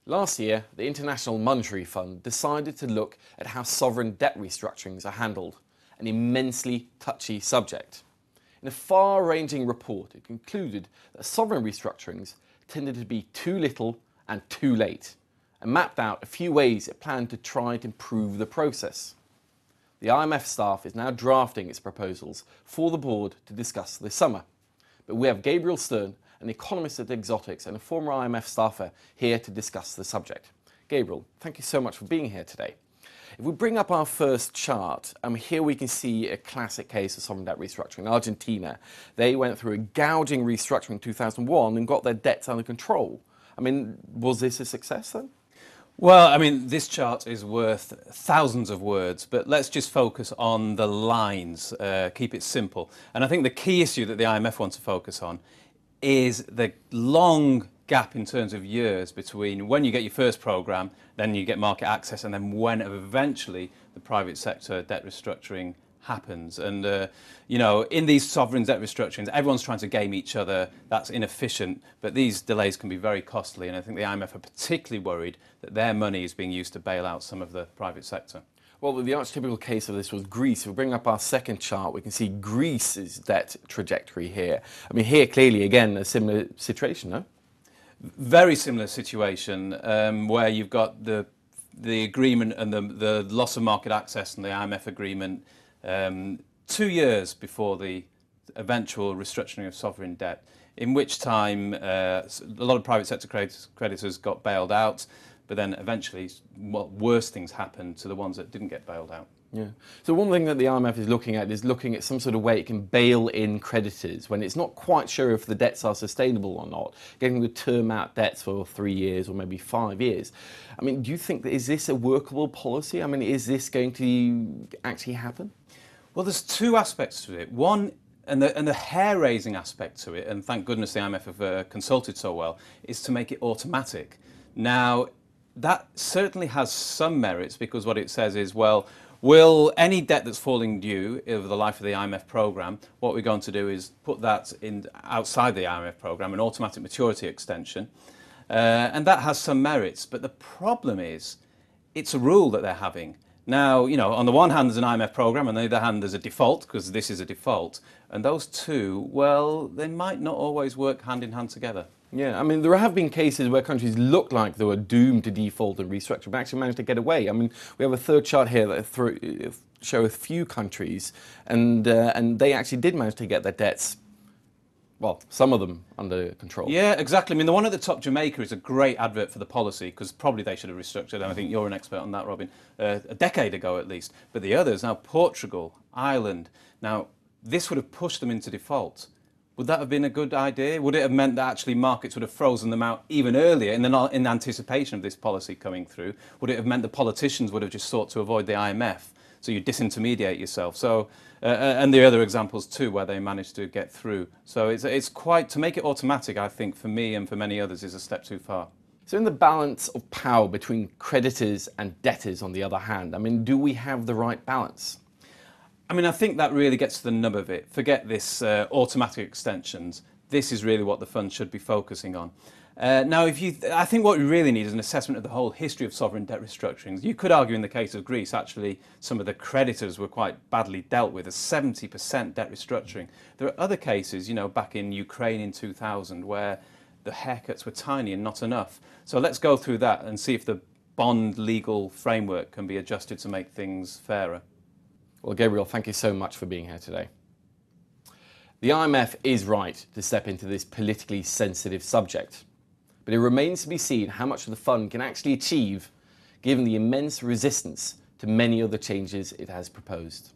Last year, the International Monetary Fund decided to look at how sovereign debt restructurings are handled, an immensely touchy subject. In a far-ranging report, it concluded that sovereign restructurings tended to be too little and too late, and mapped out a few ways it planned to try to improve the process. The IMF staff is now drafting its proposals for the board to discuss this summer. But we have Gabriel Sterne, an economist at Exotix and a former IMF staffer, here to discuss the subject. Gabriel, thank you so much for being here today. If we bring up our first chart, here we can see a classic case of sovereign debt restructuring. In Argentina, they went through a gouging restructuring in 2001 and got their debts under control. Was this a success then? Well, this chart is worth thousands of words, but let's just focus on the lines, keep it simple. And I think the key issue that the IMF wants to focus on is the long gap in terms of years between when you get your first programme, then you get market access, and then when eventually the private sector debt restructuring happens. And, in these sovereign debt restructurings, everyone's trying to game each other. That's inefficient, but these delays can be very costly. And I think the IMF are particularly worried that their money is being used to bail out some of the private sector. Well, the archetypical case of this was Greece. If we bring up our second chart, we can see Greece's debt trajectory here. Here clearly, again, a similar situation, no? Very similar situation, where you've got the agreement and the loss of market access and the IMF agreement 2 years before the eventual restructuring of sovereign debt, in which time a lot of private sector creditors got bailed out, but then eventually worse things happened to the ones that didn't get bailed out. Yeah. So one thing that the IMF is looking at some sort of way it can bail in creditors when it's not quite sure if the debts are sustainable or not, getting to term out debts for 3 years or maybe 5 years. Do you think is this a workable policy? Is this going to actually happen? Well, there's two aspects to it. One, and the hair-raising aspect to it, and thank goodness the IMF have consulted so well, is to make it automatic. Now, that certainly has some merits, because what it says is, well, will any debt that's falling due over the life of the IMF programme, what we're going to do is put that outside the IMF programme, an automatic maturity extension, and that has some merits. But the problem is, it's a rule that they're having. Now, on the one hand there's an IMF programme, on the other hand there's a default, because this is a default, and those two, well, they might not always work hand in hand together. Yeah, there have been cases where countries looked like they were doomed to default and restructure, but actually managed to get away. We have a third chart here that show a few countries, and they actually did manage to get their debts, well, some of them under control. Yeah, exactly. The one at the top, Jamaica, is a great advert for the policy, because probably they should have restructured, and I think you're an expert on that, Robin, a decade ago at least. But the others, now Portugal, Ireland, now this would have pushed them into default. Would that have been a good idea? Would it have meant that actually markets would have frozen them out even earlier in anticipation of this policy coming through? Would it have meant the politicians would have just sought to avoid the IMF? So you disintermediate yourself. So, and the other examples too, where they managed to get through. So it's quite, to make it automatic, I think, for me and for many others, is a step too far. So in the balance of power between creditors and debtors, on the other hand, do we have the right balance? I think that really gets to the nub of it. Forget this automatic extensions. This is really what the fund should be focusing on. Now, I think what we really need is an assessment of the whole history of sovereign debt restructurings. You could argue in the case of Greece, actually, some of the creditors were quite badly dealt with, a 70% debt restructuring. There are other cases, back in Ukraine in 2000, where the haircuts were tiny and not enough. So let's go through that and see if the bond legal framework can be adjusted to make things fairer. Well, Gabriel, thank you so much for being here today. The IMF is right to step into this politically sensitive subject, but it remains to be seen how much the fund can actually achieve given the immense resistance to many of the changes it has proposed.